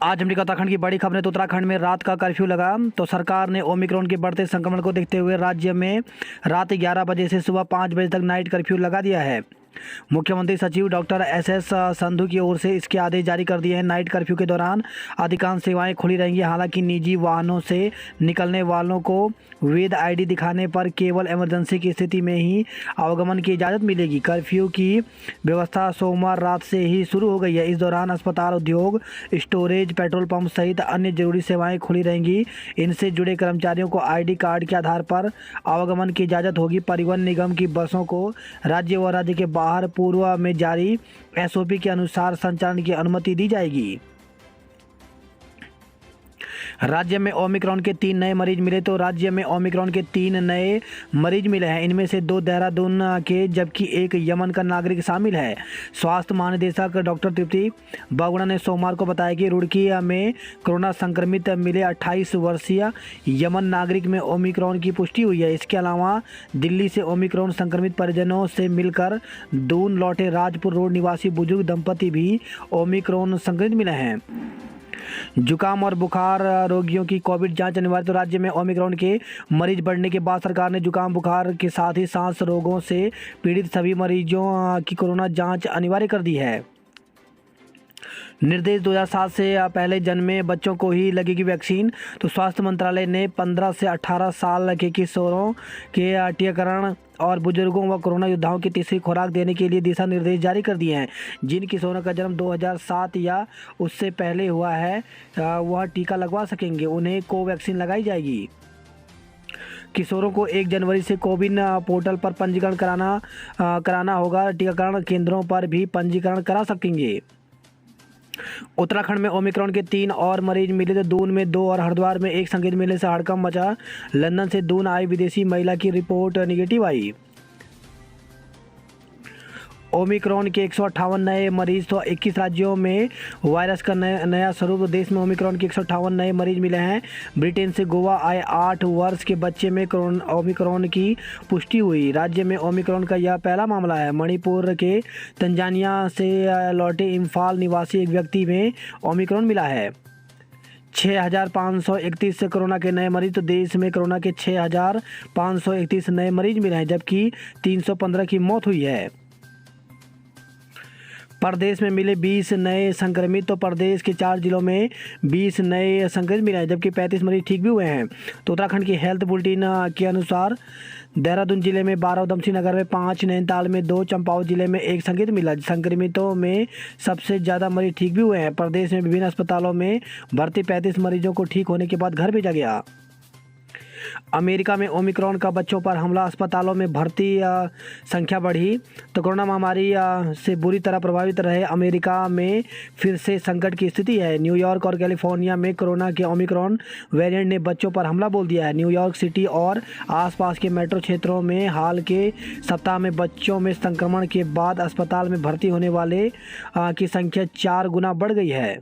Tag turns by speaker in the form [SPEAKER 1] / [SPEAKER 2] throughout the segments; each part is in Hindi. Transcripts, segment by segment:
[SPEAKER 1] आज अमेरिका उत्तराखंड की बड़ी खबरें। तो उत्तराखंड में रात का कर्फ्यू लगा। तो सरकार ने ओमिक्रॉन के बढ़ते संक्रमण को देखते हुए राज्य में रात 11 बजे से सुबह 5 बजे तक नाइट कर्फ्यू लगा दिया है। मुख्यमंत्री सचिव डॉक्टर एस संधू की ओर से इसके आदेश जारी कर दिए हैं। नाइट कर्फ्यू के दौरान अधिकांश सेवाएं खुली रहेंगी। हालांकि निजी वाहनों से निकलने वालों को वैध आईडी दिखाने पर केवल इमरजेंसी की स्थिति में ही आवागमन की इजाज़त मिलेगी। कर्फ्यू की व्यवस्था सोमवार रात से ही शुरू हो गई है। इस दौरान अस्पताल, उद्योग, स्टोरेज, पेट्रोल पंप सहित अन्य जरूरी सेवाएं खुली रहेंगी। इनसे जुड़े कर्मचारियों को आईडी कार्ड के आधार पर आवागमन की इजाज़त होगी। परिवहन निगम की बसों को राज्य व राज्य के बाहर पूर्व में जारी एसओपी के अनुसार संचालन की अनुमति दी जाएगी। राज्य में ओमिक्रॉन के 3 नए मरीज मिले। तो राज्य में ओमिक्रॉन के 3 नए मरीज मिले हैं। इनमें से 2 देहरादून के जबकि 1 यमन का नागरिक शामिल है। स्वास्थ्य महानिदेशक डॉक्टर तृप्ति बगुड़ा ने सोमवार को बताया कि रुड़की में कोरोना संक्रमित मिले 28 वर्षीय यमन नागरिक में ओमिक्रॉन की पुष्टि हुई है। इसके अलावा दिल्ली से ओमिक्रॉन संक्रमित परिजनों से मिलकर दून लौटे राजपुर रोड निवासी बुजुर्ग दंपति भी ओमिक्रॉन संक्रमित मिले हैं। जुकाम और बुखार रोगियों की कोविड जांच अनिवार्य। तो राज्य में ओमिक्रॉन के मरीज बढ़ने के बाद सरकार ने जुकाम, बुखार के साथ ही सांस रोगों से पीड़ित सभी मरीजों की कोरोना जांच अनिवार्य कर दी है। निर्देश 2007 से पहले जन्मे बच्चों को ही लगेगी वैक्सीन। तो स्वास्थ्य मंत्रालय ने 15 से 18 साल के किशोरों के टीकाकरण और बुजुर्गों व कोरोना योद्धाओं की तीसरी खुराक देने के लिए दिशा निर्देश जारी कर दिए हैं। जिन किशोरों का जन्म 2007 या उससे पहले हुआ है वह टीका लगवा सकेंगे। उन्हें कोवैक्सीन लगाई जाएगी। किशोरों को 1 जनवरी से कोविन पोर्टल पर पंजीकरण कराना होगा। टीकाकरण केंद्रों पर भी पंजीकरण करा सकेंगे। उत्तराखंड में ओमिक्रॉन के 3 और मरीज मिले। तो दून में 2 और हरिद्वार में 1 संक्रमित मिलने से हड़कंप मचा। लंदन से दून आई विदेशी महिला की रिपोर्ट नेगेटिव आई। ओमिक्रॉन के 158 नए मरीज। तो 21 राज्यों में वायरस का नया स्वरूप। देश में ओमिक्रॉन के 158 नए मरीज मिले हैं। ब्रिटेन से गोवा आए 8 वर्ष के बच्चे में ओमिक्रॉन की पुष्टि हुई। राज्य में ओमिक्रॉन का यह पहला मामला है। मणिपुर के तंजानिया से लौटे इम्फाल निवासी एक व्यक्ति में ओमिक्रॉन मिला है। 6,531 कोरोना के नए मरीज। तो देश में कोरोना के 6,531 नए मरीज मिले हैं, जबकि 315 की मौत हुई है। प्रदेश में मिले 20 नए संक्रमित। तो प्रदेश के 4 जिलों में 20 नए संक्रमित मिले हैं, जबकि 35 मरीज ठीक भी हुए हैं। तो उत्तराखंड की हेल्थ बुलेटिन के अनुसार देहरादून जिले में 12, उधमसिंह नगर में 5, नैनीताल में 2, चंपावत जिले में 1 संक्रमित मिला। संक्रमितों में सबसे ज़्यादा मरीज ठीक भी हुए हैं। प्रदेश में विभिन्न अस्पतालों में भर्ती 35 मरीजों को ठीक होने के बाद घर भेजा गया। अमेरिका में ओमिक्रॉन का बच्चों पर हमला, अस्पतालों में भर्ती संख्या बढ़ी। तो कोरोना महामारी से बुरी तरह प्रभावित रहे अमेरिका में फिर से संकट की स्थिति है। न्यूयॉर्क और कैलिफोर्निया में कोरोना के ओमिक्रॉन वेरिएंट ने बच्चों पर हमला बोल दिया है। न्यूयॉर्क सिटी और आसपास के मेट्रो क्षेत्रों में हाल के सप्ताह में बच्चों में संक्रमण के बाद अस्पताल में भर्ती होने वाले की संख्या 4 गुना बढ़ गई है।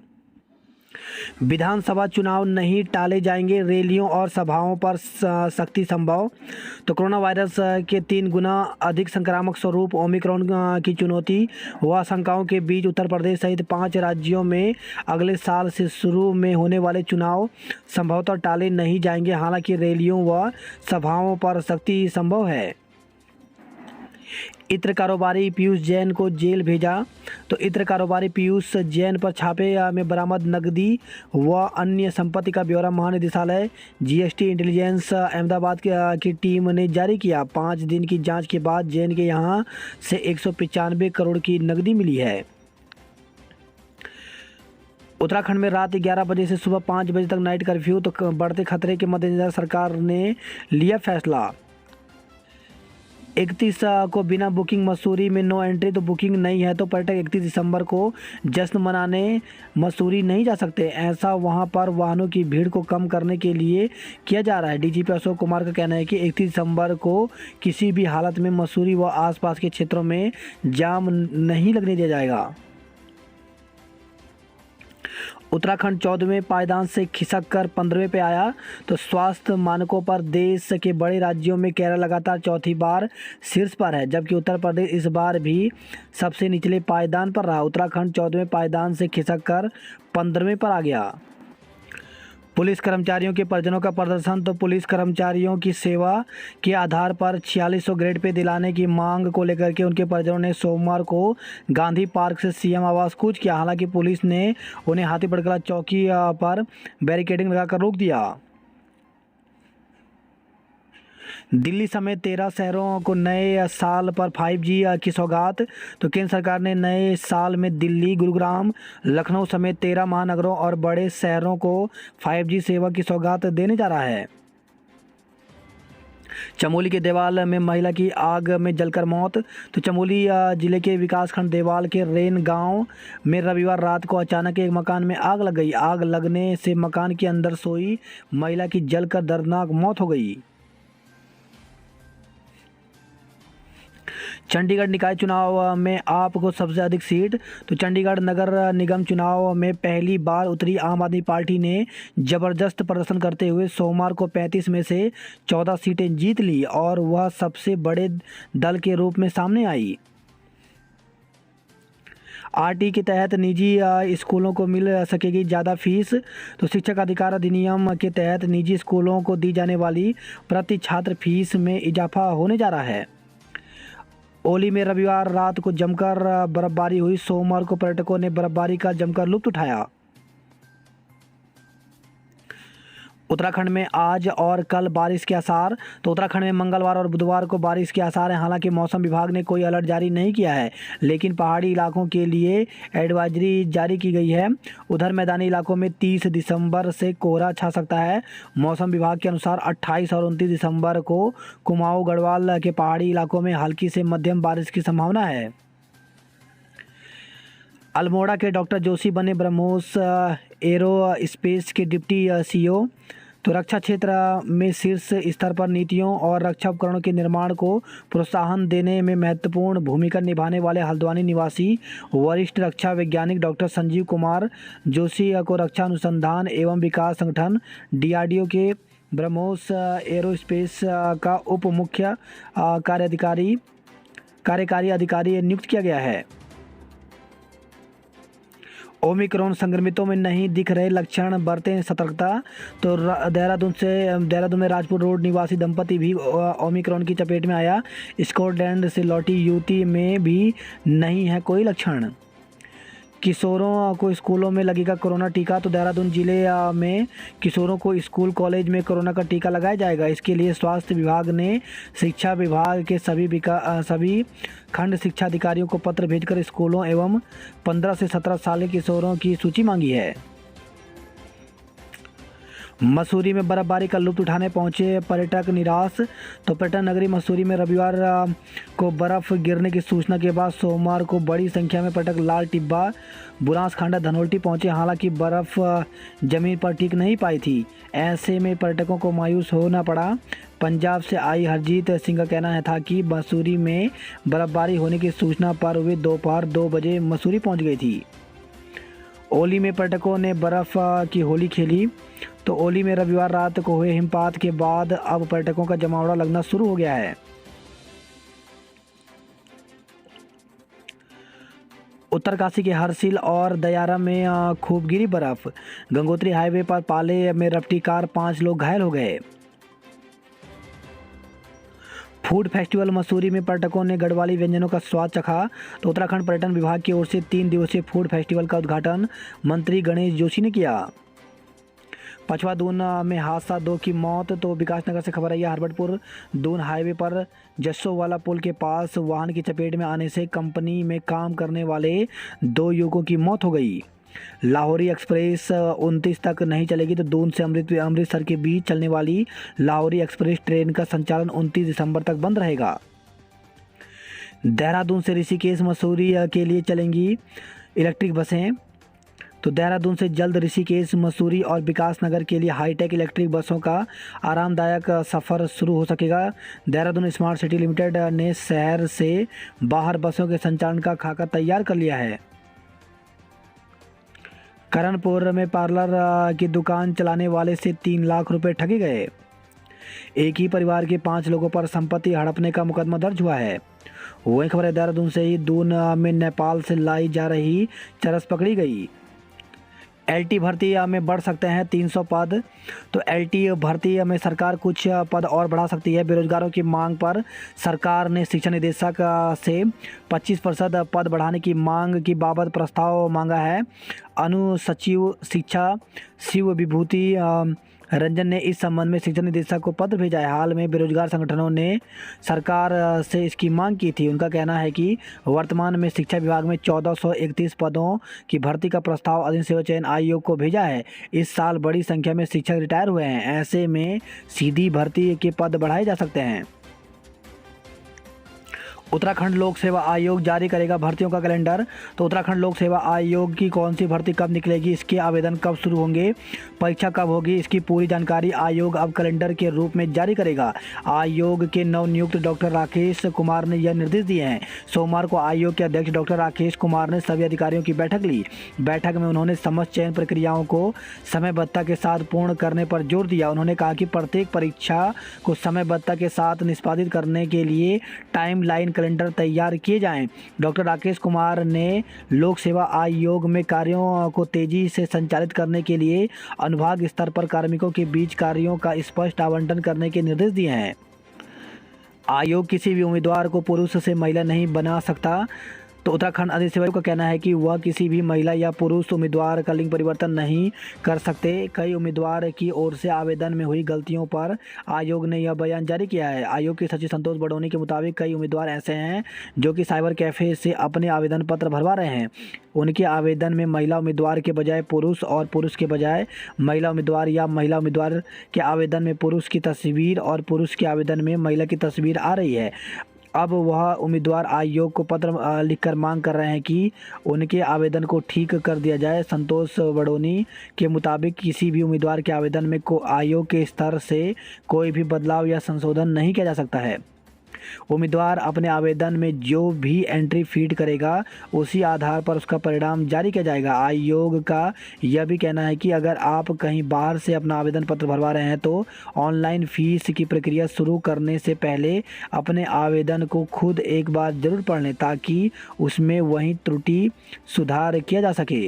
[SPEAKER 1] विधानसभा चुनाव नहीं टाले जाएंगे, रैलियों और सभाओं पर सख्ती संभव। तो कोरोना वायरस के 3 गुना अधिक संक्रामक स्वरूप ओमिक्रॉन की चुनौती व आशंकाओं के बीच उत्तर प्रदेश सहित 5 राज्यों में अगले साल से शुरू में होने वाले चुनाव संभवतः टाले नहीं जाएंगे। हालांकि रैलियों व सभाओं पर सख्ती संभव है। इत्र कारोबारी पीयूष जैन को जेल भेजा। तो इत्र कारोबारी पीयूष जैन पर छापे में बरामद नकदी व अन्य संपत्ति का ब्यौरा महानिदेशालय जीएसटी इंटेलिजेंस अहमदाबाद की टीम ने जारी किया। 5 दिन की जांच के बाद जैन के यहां से 195 करोड़ की नकदी मिली है। उत्तराखंड में रात 11 बजे से सुबह 5 बजे तक नाइट कर्फ्यू। तो बढ़ते खतरे के मद्देनजर सरकार ने लिया फैसला। 31 को बिना बुकिंग मसूरी में नो एंट्री। तो बुकिंग नहीं है तो पर्यटक 31 दिसंबर को जश्न मनाने मसूरी नहीं जा सकते। ऐसा वहां पर वाहनों की भीड़ को कम करने के लिए किया जा रहा है। डीजीपी अशोक कुमार का कहना है कि 31 दिसंबर को किसी भी हालत में मसूरी व आसपास के क्षेत्रों में जाम नहीं लगने दिया जाएगा। उत्तराखंड 14वें पायदान से खिसक कर 15वें पे आया। तो स्वास्थ्य मानकों पर देश के बड़े राज्यों में केरल लगातार चौथी बार शीर्ष पर है, जबकि उत्तर प्रदेश इस बार भी सबसे निचले पायदान पर रहा। उत्तराखंड 14वें पायदान से खिसक कर 15वें पर आ गया। पुलिस कर्मचारियों के परिजनों का प्रदर्शन। तो पुलिस कर्मचारियों की सेवा के आधार पर 4600 ग्रेड पे दिलाने की मांग को लेकर के उनके परिजनों ने सोमवार को गांधी पार्क से सीएम आवास कूच किया। हालांकि पुलिस ने उन्हें हाथीपड़कला चौकी पर बैरिकेडिंग लगाकर रोक दिया। दिल्ली समेत 13 शहरों को नए साल पर 5G की सौगात। तो केंद्र सरकार ने नए साल में दिल्ली, गुरुग्राम, लखनऊ समेत 13 महानगरों और बड़े शहरों को 5G सेवा की सौगात देने जा रहा है। चमोली के देवाल में महिला की आग में जलकर मौत। तो चमोली जिले के विकासखंड देवाल के रेन गांव में रविवार रात को अचानक एक मकान में आग लग गई। आग लगने से मकान के अंदर सोई महिला की जलकर दर्दनाक मौत हो गई। चंडीगढ़ निकाय चुनाव में आप को सबसे अधिक सीट। तो चंडीगढ़ नगर निगम चुनाव में पहली बार उतरी आम आदमी पार्टी ने जबरदस्त प्रदर्शन करते हुए सोमवार को 35 में से 14 सीटें जीत ली और वह सबसे बड़े दल के रूप में सामने आई। आरटी के तहत निजी स्कूलों को मिल सकेगी ज़्यादा फीस। तो शिक्षक अधिकार अधिनियम के तहत निजी स्कूलों को दी जाने वाली प्रति छात्र फीस में इजाफा होने जा रहा है। ओली में रविवार रात को जमकर बर्फबारी हुई। सोमवार को पर्यटकों ने बर्फबारी का जमकर लुत्फ उठाया। उत्तराखंड में आज और कल बारिश के आसार। तो उत्तराखंड में मंगलवार और बुधवार को बारिश के आसार हैं। हालांकि मौसम विभाग ने कोई अलर्ट जारी नहीं किया है, लेकिन पहाड़ी इलाकों के लिए एडवाइजरी जारी की गई है। उधर मैदानी इलाकों में 30 दिसंबर से कोहरा छा सकता है। मौसम विभाग के अनुसार 28 और 29 दिसंबर को कुमाऊं गढ़वाल के पहाड़ी इलाकों में हल्की से मध्यम बारिश की संभावना है। अल्मोड़ा के डॉक्टर जोशी बने ब्रह्मोस एरो स्पेस के डिप्टी सीईओ। तो रक्षा क्षेत्र में शीर्ष स्तर पर नीतियों और रक्षा उपकरणों के निर्माण को प्रोत्साहन देने में महत्वपूर्ण भूमिका निभाने वाले हल्द्वानी निवासी वरिष्ठ रक्षा वैज्ञानिक डॉक्टर संजीव कुमार जोशी को रक्षा अनुसंधान एवं विकास संगठन DRDO के ब्रह्मोस एरोस्पेस का उप मुख्य कार्यकारी अधिकारी नियुक्त किया गया है। ओमिक्रॉन संक्रमितों में नहीं दिख रहे लक्षण, बरतें सतर्कता। तो देहरादून में राजपुर रोड निवासी दंपति भी ओमिक्रॉन की चपेट में आया। स्कॉटलैंड से लौटी युवती में भी नहीं है कोई लक्षण। किशोरों को स्कूलों में लगेगा कोरोना टीका। तो देहरादून जिले में किशोरों को स्कूल कॉलेज में कोरोना का टीका लगाया जाएगा। इसके लिए स्वास्थ्य विभाग ने शिक्षा विभाग के सभी खंड शिक्षा अधिकारियों को पत्र भेजकर स्कूलों एवं 15 से 17 साल के किशोरों की सूची मांगी है। मसूरी में बर्फबारी का लुत्फ उठाने पहुंचे पर्यटक निराश। तो पर्यटन नगरी मसूरी में रविवार को बर्फ गिरने की सूचना के बाद सोमवार को बड़ी संख्या में पर्यटक लाल टिब्बा, बुरांसखांडा, धनोल्टी पहुंचे। हालांकि बर्फ जमीन पर टिक नहीं पाई थी। ऐसे में पर्यटकों को मायूस होना पड़ा। पंजाब से आई हरजीत सिंह का कहना था कि मसूरी में बर्फबारी होने की सूचना पर वे दोपहर 2 बजे मसूरी पहुँच गई थी। ओली में पर्यटकों ने बर्फ की होली खेली। तो ओली में रविवार रात को हुए हिमपात के बाद अब पर्यटकों का जमावड़ा लगना शुरू हो गया है। उत्तरकाशी के हरसिल और दयारा में खूब गिरी बर्फ। गंगोत्री हाईवे पर पाले में रफ्ती कार 5 लोग घायल हो गए। फूड फेस्टिवल मसूरी में पर्यटकों ने गढ़वाली व्यंजनों का स्वाद चखा। तो उत्तराखंड पर्यटन विभाग की ओर से 3 दिवसीय फूड फेस्टिवल का उद्घाटन मंत्री गणेश जोशी ने किया। पचवा दून में हादसा, 2 की मौत। तो विकासनगर से खबर आई है, हरबटपुर दून हाईवे पर जस्सोवाला पुल के पास वाहन की चपेट में आने से कंपनी में काम करने वाले 2 युवकों की मौत हो गई। लाहौरी एक्सप्रेस 29 तक नहीं चलेगी। तो दून से अमृतसर के बीच चलने वाली लाहौरी एक्सप्रेस ट्रेन का संचालन 29 दिसंबर तक बंद रहेगा। देहरादून से ऋषिकेश मसूरी के लिए चलेंगी इलेक्ट्रिक बसें। तो देहरादून से जल्द ऋषिकेश, मसूरी और विकासनगर के लिए हाईटेक इलेक्ट्रिक बसों का आरामदायक सफ़र शुरू हो सकेगा। देहरादून स्मार्ट सिटी लिमिटेड ने शहर से बाहर बसों के संचालन का खाका तैयार कर लिया है। करणपुर में पार्लर की दुकान चलाने वाले से 3 लाख रुपए ठगे गए। एक ही परिवार के 5 लोगों पर संपत्ति हड़पने का मुकदमा दर्ज हुआ है। वही खबर है देहरादून से ही। दून में नेपाल से लाई जा रही चरस पकड़ी गई। एलटी भर्ती में बढ़ सकते हैं 300 पद। तो एलटी भर्ती में सरकार कुछ पद और बढ़ा सकती है। बेरोजगारों की मांग पर सरकार ने शिक्षा निदेशक से 25% पद बढ़ाने की मांग की बाबत प्रस्ताव मांगा है। अनुसचिव शिक्षा शिव विभूति रंजन ने इस संबंध में शिक्षा निदेशक को पत्र भेजा है। हाल में बेरोजगार संगठनों ने सरकार से इसकी मांग की थी। उनका कहना है कि वर्तमान में शिक्षा विभाग में 1431 पदों की भर्ती का प्रस्ताव अधीन सेवा चयन आयोग को भेजा है। इस साल बड़ी संख्या में शिक्षक रिटायर हुए हैं। ऐसे में सीधी भर्ती के पद बढ़ाए जा सकते हैं। उत्तराखंड लोक सेवा आयोग जारी करेगा भर्तियों का कैलेंडर। तो उत्तराखंड लोक सेवा आयोग की कौन सी भर्ती कब निकलेगी, इसके आवेदन कब शुरू होंगे, परीक्षा कब होगी, इसकी पूरी जानकारी आयोग अब कैलेंडर के रूप में जारी करेगा। आयोग के नवनियुक्त डॉक्टर राकेश कुमार ने यह निर्देश दिए हैं। सोमवार को आयोग के अध्यक्ष डॉक्टर राकेश कुमार ने सभी अधिकारियों की बैठक ली। बैठक में उन्होंने समस्त चयन प्रक्रियाओं को समयबद्धता के साथ पूर्ण करने पर जोर दिया। उन्होंने कहा कि प्रत्येक परीक्षा को समयबद्धता के साथ निष्पादित करने के लिए टाइमलाइन कैलेंडर तैयार किए जाएं। डॉक्टर राकेश कुमार ने लोक सेवा आयोग में कार्यों को तेजी से संचालित करने के लिए अनुभाग स्तर पर कार्मिकों के बीच कार्यों का स्पष्ट आवंटन करने के निर्देश दिए हैं। आयोग किसी भी उम्मीदवार को पुरुष से महिला नहीं बना सकता। तो उत्तराखंड अधिसेवा आयोग का कहना है कि वह किसी भी महिला या पुरुष उम्मीदवार का लिंग परिवर्तन नहीं कर सकते। कई उम्मीदवार की ओर से आवेदन में हुई गलतियों पर आयोग ने यह बयान जारी किया है। आयोग के सचिव संतोष बडोनी के मुताबिक कई उम्मीदवार ऐसे हैं जो कि साइबर कैफे से अपने आवेदन पत्र भरवा रहे हैं। उनके आवेदन में महिला उम्मीदवार के बजाय पुरुष और पुरुष के बजाय महिला उम्मीदवार या महिला उम्मीदवार के आवेदन में पुरुष की तस्वीर और पुरुष के आवेदन में महिला की तस्वीर आ रही है। अब वह उम्मीदवार आयोग को पत्र लिखकर मांग कर रहे हैं कि उनके आवेदन को ठीक कर दिया जाए। संतोष बडोनी के मुताबिक किसी भी उम्मीदवार के आवेदन में आयोग के स्तर से कोई भी बदलाव या संशोधन नहीं किया जा सकता है। उम्मीदवार अपने आवेदन में जो भी एंट्री फीड करेगा उसी आधार पर उसका परिणाम जारी किया जाएगा। आयोग का यह भी कहना है कि अगर आप कहीं बाहर से अपना आवेदन पत्र भरवा रहे हैं तो ऑनलाइन फीस की प्रक्रिया शुरू करने से पहले अपने आवेदन को खुद एक बार जरूर पढ़ लें ताकि उसमें वही त्रुटि सुधार किया जा सके।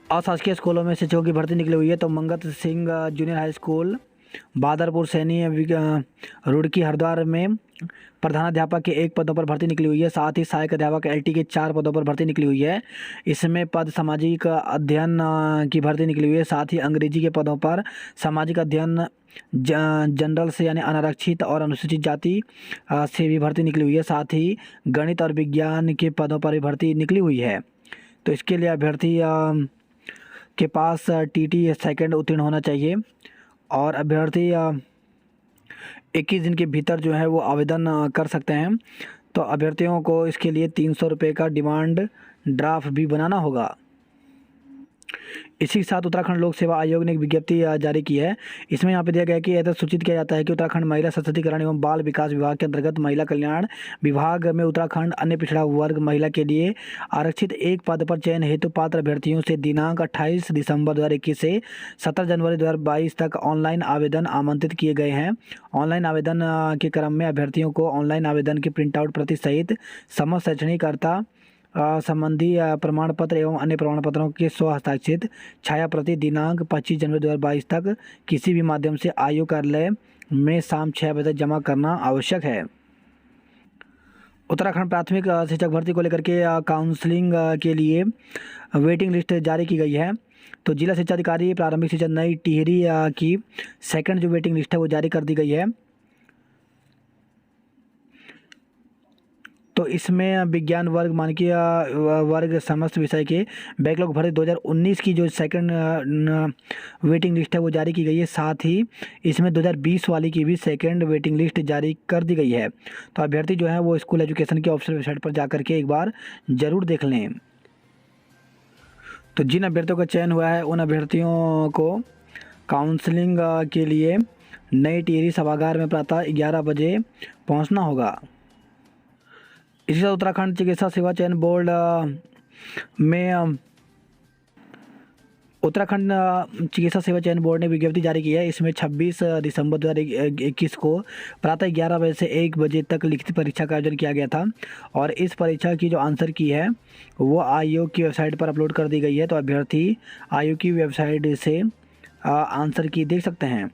[SPEAKER 1] अशासकीय स्कूलों में शिक्षकों की भर्ती निकली हुई है। तो Mangat Singh junior high school, Badarpur Saini, Roorkee, Haridwar में प्रधानाध्यापक के 1 पदों पर भर्ती निकली हुई है। साथ ही सहायक अध्यापक एलटी के 4 पदों पर भर्ती निकली हुई है। इसमें पद सामाजिक अध्ययन की भर्ती निकली हुई है। साथ ही अंग्रेजी के पदों पर सामाजिक अध्ययन जनरल से यानी अनारक्षित और अनुसूचित जाति से भी भर्ती निकली हुई है। साथ ही गणित और विज्ञान के पदों पर भी भर्ती निकली हुई है। तो इसके लिए अभ्यर्थी के पास टीटी सेकंड उत्तीर्ण होना चाहिए और अभ्यर्थी 21 दिन के भीतर जो है वो आवेदन कर सकते हैं। तो अभ्यर्थियों को इसके लिए 300 रुपये का डिमांड ड्राफ्ट भी बनाना होगा। इसी के साथ उत्तराखंड लोक सेवा आयोग ने एक विज्ञप्ति जारी की है। इसमें यहाँ पे दिया गया है कि ऐसा सूचित किया जाता है कि उत्तराखंड महिला सशक्तिकरण एवं बाल विकास विभाग के अंतर्गत महिला कल्याण विभाग में उत्तराखंड अन्य पिछड़ा वर्ग महिला के लिए आरक्षित 1 पद पर चयन हेतु पात्र अभ्यर्थियों से दिनांक 28 दिसंबर 2021 से 17 जनवरी 2022 तक ऑनलाइन आवेदन आमंत्रित किए गए हैं। ऑनलाइन आवेदन के क्रम में अभ्यर्थियों को ऑनलाइन आवेदन की प्रिंटआउट प्रति सहित समस्त शैक्षणिक अर्हता संबंधी प्रमाण पत्र एवं अन्य प्रमाण पत्रों के स्व हस्ताक्षरित छाया प्रति दिनांक 25 जनवरी 2022 तक किसी भी माध्यम से आयोग कार्यालय में शाम 6 बजे तक जमा करना आवश्यक है। उत्तराखंड प्राथमिक शिक्षक भर्ती को लेकर के काउंसलिंग के लिए वेटिंग लिस्ट जारी की गई है। तो जिला शिक्षा अधिकारी प्रारंभिक शिक्षा नई टिहरी की सेकंड जो वेटिंग लिस्ट है वो जारी कर दी गई है। तो इसमें विज्ञान वर्ग, मानकीय वर्ग, समस्त विषय के बैकलॉग भर्ती 2019 की जो सेकंड वेटिंग लिस्ट है वो जारी की गई है। साथ ही इसमें 2020 वाली की भी सेकंड वेटिंग लिस्ट जारी कर दी गई है। तो अभ्यर्थी जो है वो स्कूल एजुकेशन की ऑफिशियल वेबसाइट पर जा करके एक बार ज़रूर देख लें। तो जिन अभ्यर्थियों का चयन हुआ है उन अभ्यर्थियों को काउंसलिंग के लिए नई टिहरी सभागार में प्रातः 11 बजे पहुँचना होगा। इसी तरह उत्तराखंड चिकित्सा सेवा चयन बोर्ड में उत्तराखंड चिकित्सा सेवा चयन बोर्ड ने विज्ञप्ति जारी की है। इसमें 26 दिसंबर 2021 को प्रातः 11 बजे से 1 बजे तक लिखित परीक्षा का आयोजन किया गया था और इस परीक्षा की जो आंसर की है वो आयोग की वेबसाइट पर अपलोड कर दी गई है। तो अभ्यर्थी आयोग की वेबसाइट से आंसर की देख सकते हैं।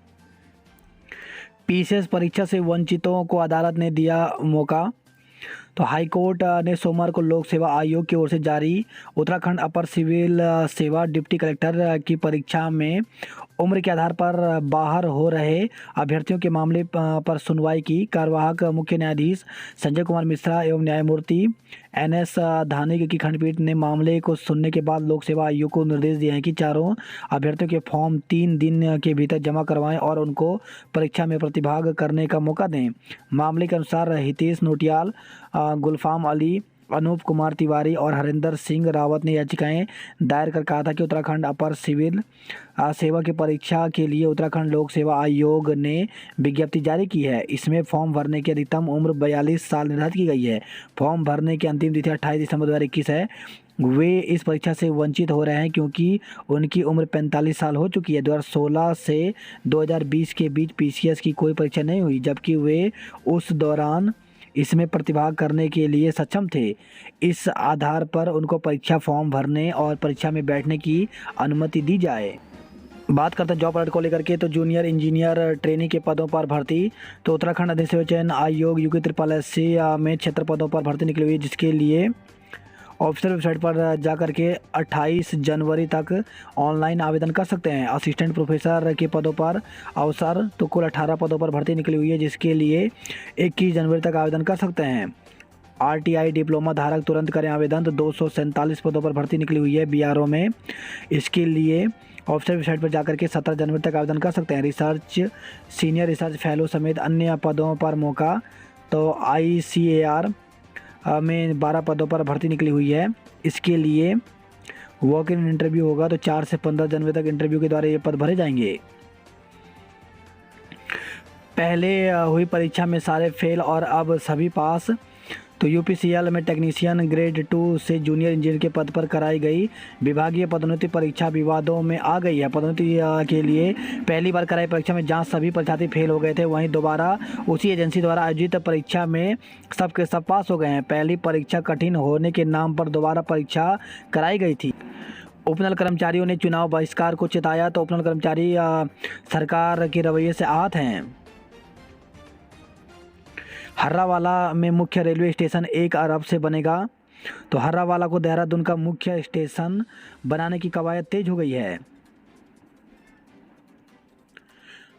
[SPEAKER 1] पीसीएस परीक्षा से वंचितों को अदालत ने दिया मौका। तो हाईकोर्ट ने सोमवार को लोक सेवा आयोग की ओर से जारी उत्तराखंड अपर सिविल सेवा डिप्टी कलेक्टर की परीक्षा में उम्र के आधार पर बाहर हो रहे अभ्यर्थियों के मामले पर सुनवाई की। कार्यवाहक मुख्य न्यायाधीश संजय कुमार मिश्रा एवं न्यायमूर्ति एनएस धानिक की खंडपीठ ने मामले को सुनने के बाद लोक सेवा आयोग को निर्देश दिए हैं कि चारों अभ्यर्थियों के फॉर्म 3 दिन के भीतर जमा करवाएं और उनको परीक्षा में प्रतिभाग करने का मौका दें। मामले के अनुसार हितेश नोटियाल, गुलफाम अली, अनूप कुमार तिवारी और हरिंदर सिंह रावत ने याचिकाएं दायर कर कहा था कि उत्तराखंड अपर सिविल सेवा की परीक्षा के लिए उत्तराखंड लोक सेवा आयोग ने विज्ञप्ति जारी की है। इसमें फॉर्म भरने की अधिकतम उम्र 42 साल निर्धारित की गई है। फॉर्म भरने की अंतिम तिथि 28 दिसंबर 2021 है। वे इस परीक्षा से वंचित हो रहे हैं क्योंकि उनकी उम्र 45 साल हो चुकी है। 2016 से 2020 के बीच पीसीएस की कोई परीक्षा नहीं हुई, जबकि वे उस दौरान इसमें प्रतिभाग करने के लिए सक्षम थे। इस आधार पर उनको परीक्षा फॉर्म भरने और परीक्षा में बैठने की अनुमति दी जाए। बात करते हैं जॉब अलर्ट को लेकर के। तो जूनियर इंजीनियर ट्रेनिंग के पदों पर भर्ती। तो उत्तराखंड अधिसेवा चयन आयोग UP-SSC में 76 पदों पर भर्ती निकली हुई है, जिसके लिए ऑफिशियल वेबसाइट पर जाकर के 28 जनवरी तक ऑनलाइन आवेदन कर सकते हैं। असिस्टेंट प्रोफेसर के पदों पर अवसर। तो कुल 18 पदों पर भर्ती निकली हुई है, जिसके लिए 21 जनवरी तक आवेदन कर सकते हैं। RTI डिप्लोमा धारक तुरंत करें आवेदन। तो 247 पदों पर भर्ती निकली हुई है BRO में। इसके लिए ऑफिशियल वेबसाइट पर जाकर के 17 जनवरी तक आवेदन कर सकते हैं। रिसर्च सीनियर रिसर्च फेलो समेत अन्य पदों पर मौका। तो ICAR में 12 पदों पर भर्ती निकली हुई है। इसके लिए वॉक इन इंटरव्यू होगा। तो 4 से 15 जनवरी तक इंटरव्यू के द्वारा ये पद भरे जाएंगे। पहले हुई परीक्षा में सारे फेल और अब सभी पास। तो UPCL में टेक्नीशियन ग्रेड 2 से जूनियर इंजीनियर के पद पर कराई गई विभागीय पदोन्नति परीक्षा विवादों में आ गई है। पदोन्नति के लिए पहली बार कराई परीक्षा में जहां सभी परीक्षार्थी फेल हो गए थे, वहीं दोबारा उसी एजेंसी द्वारा आयोजित परीक्षा में सब के सब पास हो गए हैं। पहली परीक्षा कठिन होने के नाम पर दोबारा परीक्षा कराई गई थी। उपनल कर्मचारियों ने चुनाव बहिष्कार को चिताया। तो उपनल कर्मचारी सरकार के रवैये से आहत हैं। हर्रावाला में मुख्य रेलवे स्टेशन 1 अरब से बनेगा। तो हर्रावाला को देहरादून का मुख्य स्टेशन बनाने की कवायद तेज हो गई है।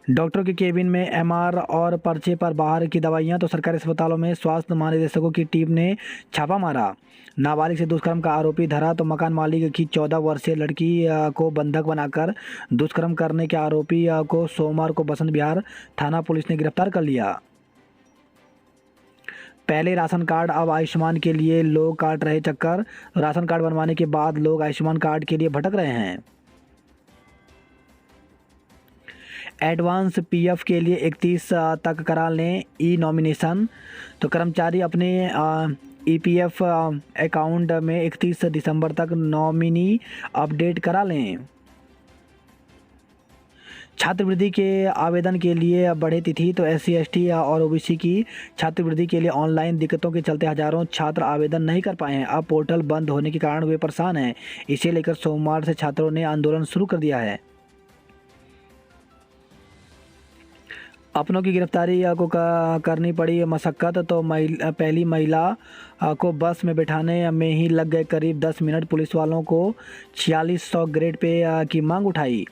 [SPEAKER 1] डॉक्टरों के केबिन में MR और पर्चे पर बाहर की दवाइयां। तो सरकारी अस्पतालों में स्वास्थ्य महानिदेशकों की टीम ने छापा मारा। नाबालिग से दुष्कर्म का आरोपी धरा। तो मकान मालिक की 14 वर्षीय लड़की को बंधक बनाकर दुष्कर्म करने के आरोपी को सोमवार को बसंत विहार थाना पुलिस ने गिरफ्तार कर लिया। पहले राशन कार्ड अब आयुष्मान के लिए लोग काट रहे चक्कर। राशन कार्ड बनवाने के बाद लोग आयुष्मान कार्ड के लिए भटक रहे हैं। एडवांस PF के लिए 31 तक करा लें ई-नॉमिनेशन। तो कर्मचारी अपने EPF अकाउंट में 31 दिसंबर तक नॉमिनी अपडेट करा लें। छात्रवृत्ति के आवेदन के लिए बढ़े तिथि। तो SC ST और OBC की छात्रवृत्ति के लिए ऑनलाइन दिक्कतों के चलते हजारों छात्र आवेदन नहीं कर पाए हैं। अब पोर्टल बंद होने के कारण वे परेशान हैं। इसे लेकर सोमवार से छात्रों ने आंदोलन शुरू कर दिया है। अपनों की गिरफ्तारी को करनी पड़ी मशक्क़त। तो पहली महिला को बस में बैठाने में ही लग गए करीब 10 मिनट। पुलिस वालों को 4600 ग्रेड पे की मांग उठाई।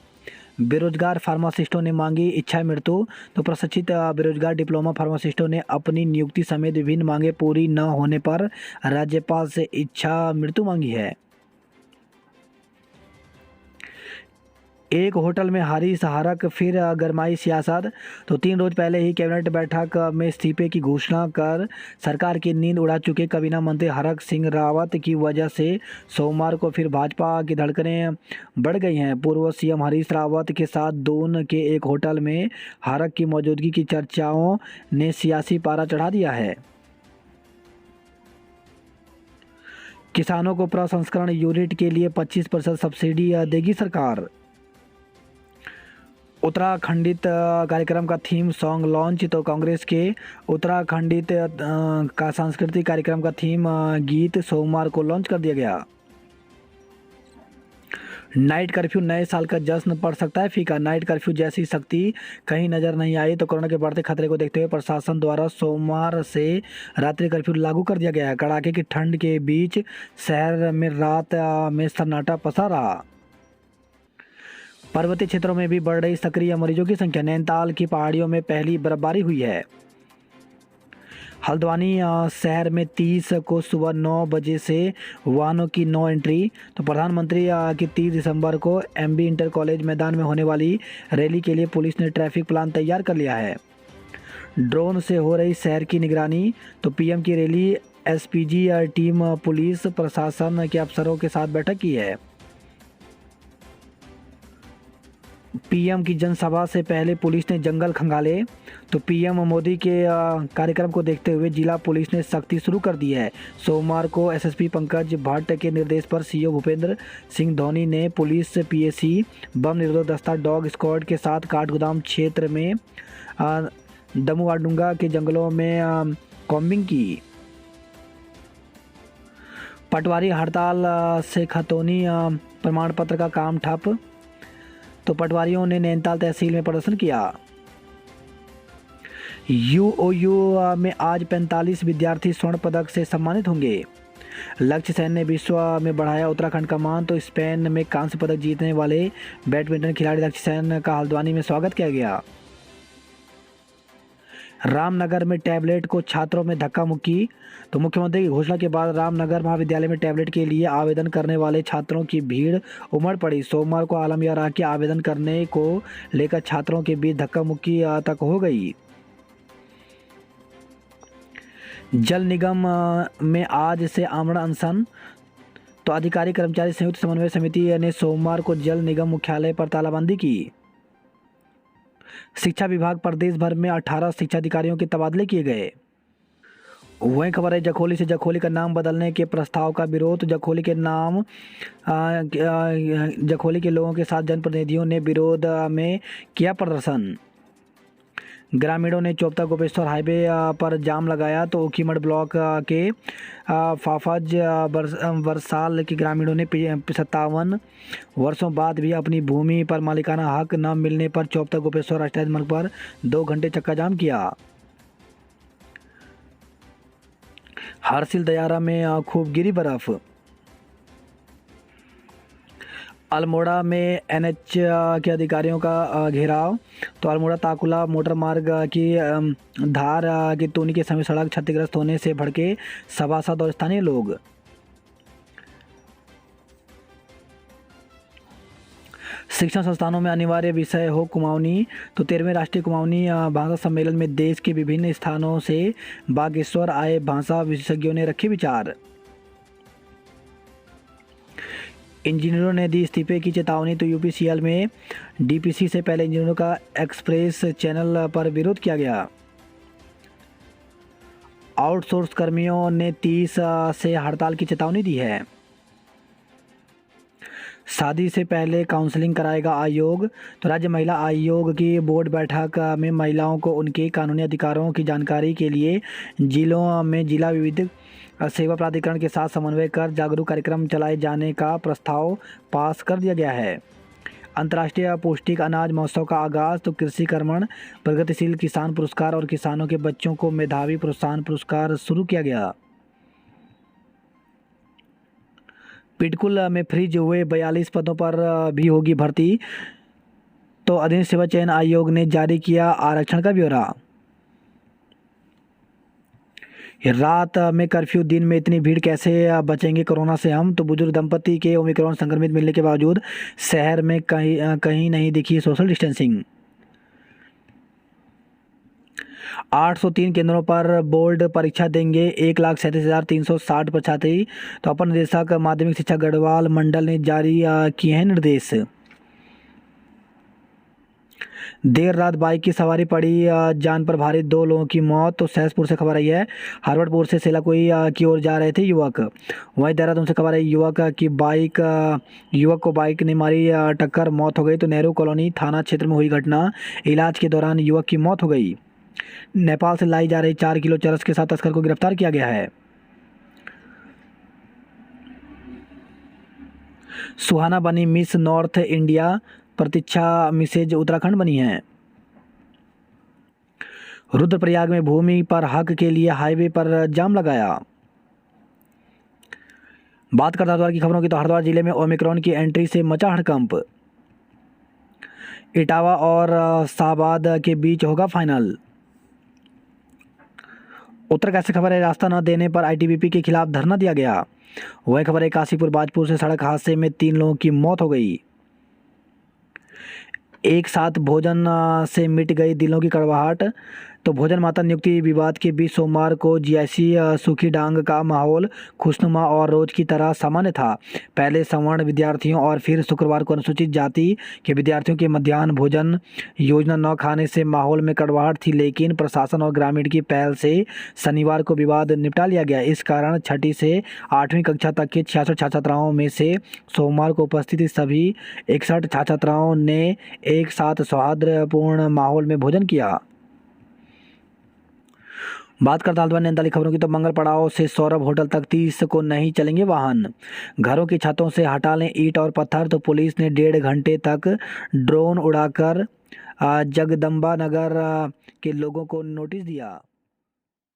[SPEAKER 1] बेरोजगार फार्मासिस्टों ने मांगी इच्छा मृत्यु। तो प्रशिक्षित बेरोजगार डिप्लोमा फार्मासिस्टों ने अपनी नियुक्ति समेत विभिन्न मांगे पूरी न होने पर राज्यपाल से इच्छा मृत्यु मांगी है। एक होटल में हारिस हरक फिर गरमाई सियासत। तो 3 रोज पहले ही कैबिनेट बैठक में इस्तीफे की घोषणा कर सरकार की नींद उड़ा चुके कैबिनेट मंत्री हरक सिंह रावत की वजह से सोमवार को फिर भाजपा की धड़कनें बढ़ गई हैं। पूर्व CM हरीश रावत के साथ दून के एक होटल में हरक की मौजूदगी की चर्चाओं ने सियासी पारा चढ़ा दिया है। किसानों को प्रसंस्करण यूनिट के लिए 25% सब्सिडी देगी सरकार। उत्तराखंडित कार्यक्रम का थीम सॉन्ग लॉन्च। तो कांग्रेस के उत्तराखंडित का सांस्कृतिक कार्यक्रम का थीम गीत सोमवार को लॉन्च कर दिया गया। नाइट कर्फ्यू नए साल का जश्न पड़ सकता है फीका। नाइट कर्फ्यू जैसी सख्ती कहीं नजर नहीं आई। तो कोरोना के बढ़ते खतरे को देखते हुए प्रशासन द्वारा सोमवार से रात्रि कर्फ्यू लागू कर दिया गया है। कड़ाके की ठंड के बीच शहर में रात में सन्नाटा पसरा रहा। पर्वतीय क्षेत्रों में भी बढ़ रही सक्रिय मरीजों की संख्या। नैनीताल की पहाड़ियों में पहली बर्फबारी हुई है। हल्द्वानी शहर में 30 को सुबह 9 बजे से वाहनों की नो एंट्री। तो प्रधानमंत्री की 30 दिसंबर को एमबी इंटर कॉलेज मैदान में होने वाली रैली के लिए पुलिस ने ट्रैफिक प्लान तैयार कर लिया है। ड्रोन से हो रही शहर की निगरानी। तो पीएम की रैली एसपीजी टीम पुलिस प्रशासन के अफसरों के साथ बैठक की है। पीएम की जनसभा से पहले पुलिस ने जंगल खंगाले। तो पीएम मोदी के कार्यक्रम को देखते हुए जिला पुलिस ने सख्ती शुरू कर दी है। सोमवार को एसएसपी पंकज भट्ट के निर्देश पर सीओ भूपेंद्र सिंह धोनी ने पुलिस पीएसी बम निरोधक दस्ता डॉग स्क्वाड के साथ काठगोदाम क्षेत्र में दमुआडुंगा के जंगलों में कॉम्बिंग की। पटवारी हड़ताल से खतौनी प्रमाण पत्र का काम ठप। तो पटवारियों ने नैनीताल तहसील में प्रदर्शन किया। यूओयू में आज 45 विद्यार्थी स्वर्ण पदक से सम्मानित होंगे। लक्ष्य सेन ने विश्व में बढ़ाया उत्तराखंड का मान। तो स्पेन में कांस्य पदक जीतने वाले बैडमिंटन खिलाड़ी लक्ष्य सेन का हल्द्वानी में स्वागत किया गया। रामनगर में टैबलेट को छात्रों में धक्का मुक्की। तो मुख्यमंत्री की घोषणा के बाद रामनगर महाविद्यालय में टैबलेट के लिए आवेदन करने वाले छात्रों की भीड़ उमड़ पड़ी। सोमवार को आलम यह रहा कि आवेदन करने को लेकर छात्रों के बीच धक्का मुक्की तक हो गई। जल निगम में आज से आमरण अनशन। तो अधिकारी कर्मचारी संयुक्त समन्वय समिति ने सोमवार को जल निगम मुख्यालय पर तालाबंदी की। शिक्षा विभाग प्रदेश भर में 18 शिक्षा अधिकारियों के तबादले किए गए। वहीं खबर है जखोली से जखोली का नाम बदलने के प्रस्ताव का विरोध। जखोली के नाम जखोली के लोगों के साथ जनप्रतिनिधियों ने विरोध में किया प्रदर्शन। ग्रामीणों ने चोपता गोपेश्वर हाईवे पर जाम लगाया। तो ऊखीमठ ब्लॉक के फाफाज बरसाल के ग्रामीणों ने 57 वर्षों बाद भी अपनी भूमि पर मालिकाना हक न मिलने पर चोपता गोपेश्वर राष्ट्रीय राजमार्ग पर 2 घंटे चक्का जाम किया। हरसिल दयारा में खूब गिरी बर्फ। अल्मोड़ा में एनएच के अधिकारियों का घेराव। तो अल्मोड़ा ताकुला मोटर मार्ग की धार की तूनी के समय सड़क क्षतिग्रस्त होने से भड़के सभासद और स्थानीय लोग। शिक्षण संस्थानों में अनिवार्य विषय हो कुमाऊनी। तो 13वें राष्ट्रीय कुमाऊनी भाषा सम्मेलन में देश के विभिन्न स्थानों से बागेश्वर आए भाषा विशेषज्ञों ने रखे विचार। इंजीनियरों ने दी इस्तीफे की चेतावनी। तो यूपीसीएल में डीपीसी से पहले इंजीनियरों का एक्सप्रेस चैनल पर विरोध किया गया। आउटसोर्स कर्मियों ने 30 से हड़ताल की चेतावनी दी है। शादी से पहले काउंसलिंग कराएगा आयोग। तो राज्य महिला आयोग की बोर्ड बैठक में महिलाओं को उनके कानूनी अधिकारों की जानकारी के लिए जिलों में जिला विधिक सेवा प्राधिकरण के साथ समन्वय कर जागरूक कार्यक्रम चलाए जाने का प्रस्ताव पास कर दिया गया है। अंतर्राष्ट्रीय पौष्टिक अनाज महोत्सव का आगाज। तो कृषि कर्मण प्रगतिशील किसान पुरस्कार और किसानों के बच्चों को मेधावी प्रोत्साहन पुरस्कार शुरू किया गया। पिटकुल में फ्रीज हुए 42 पदों पर भी होगी भर्ती। तो अधीन सेवा चयन आयोग ने जारी किया आरक्षण का ब्यौरा। रात में कर्फ्यू, दिन में इतनी भीड़, कैसे बचेंगे कोरोना से हम। तो बुजुर्ग दंपति के ओमिक्रॉन संक्रमित मिलने के बावजूद शहर में कहीं नहीं दिखी सोशल डिस्टेंसिंग। 803 केंद्रों पर बोर्ड परीक्षा देंगे 1,37,360 परीक्षार्थी। तो अपर निदेशक माध्यमिक शिक्षा गढ़वाल मंडल ने जारी किए हैं निर्देश। देर रात बाइक की सवारी पड़ी जान पर भारी, 2 लोगों की मौत। तो सहसपुर से खबर आई है। हरवटपुर से सेलाकुई की ओर जा रहे थे युवक। वहीं देहरादून से खबर आई, युवक को बाइक ने मारी टक्कर, मौत हो गई। तो नेहरू कॉलोनी थाना क्षेत्र में हुई घटना, इलाज के दौरान युवक की मौत हो गई। नेपाल से लाई जा रही 4 किलो चरस के साथ तस्कर को गिरफ्तार किया गया है। सुहाना बनी मिस नॉर्थ इंडिया, प्रतीक्षा मिसेज उत्तराखंड बनी है। रुद्रप्रयाग में भूमि पर हक के लिए हाईवे पर जाम लगाया। बात करते हरिद्वार की खबरों की, तो हरिद्वार जिले में ओमिक्रॉन की एंट्री से मचा हड़कंप। इटावा और शाहबाद के बीच होगा फाइनल। उत्तरकाशी से खबर है, रास्ता न देने पर आईटीबीपी के खिलाफ धरना दिया गया। वही खबर है, काशीपुर बाजपुर से सड़क हादसे में 3 लोगों की मौत हो गई। एक साथ भोजन से मिट गई दिलों की कड़वाहट। तो भोजन माता नियुक्ति विवाद के बीच सोमवार को जीआईसी सूखी डांग का माहौल खुशनुमा और रोज की तरह सामान्य था। पहले सवर्ण विद्यार्थियों और फिर शुक्रवार को अनुसूचित जाति के विद्यार्थियों के मध्याह्न भोजन योजना न खाने से माहौल में कड़वाहट थी, लेकिन प्रशासन और ग्रामीण की पहल से शनिवार को विवाद निपटा लिया गया। इस कारण 6ठी से 8वीं कक्षा तक के 66 छात्र छात्राओं में से सोमवार को उपस्थित सभी 61 छात्र छात्राओं ने एक साथ सौहार्दपूर्ण माहौल में भोजन किया। बात करते हल्द्वानी नैनीताल खबरों की, तो मंगल पड़ाव से सौरभ होटल तक 30 को नहीं चलेंगे वाहन। घरों की छतों से हटा लें ईंट और पत्थर। तो पुलिस ने 1.5 घंटे तक ड्रोन उड़ाकर जगदम्बा नगर के लोगों को नोटिस दिया।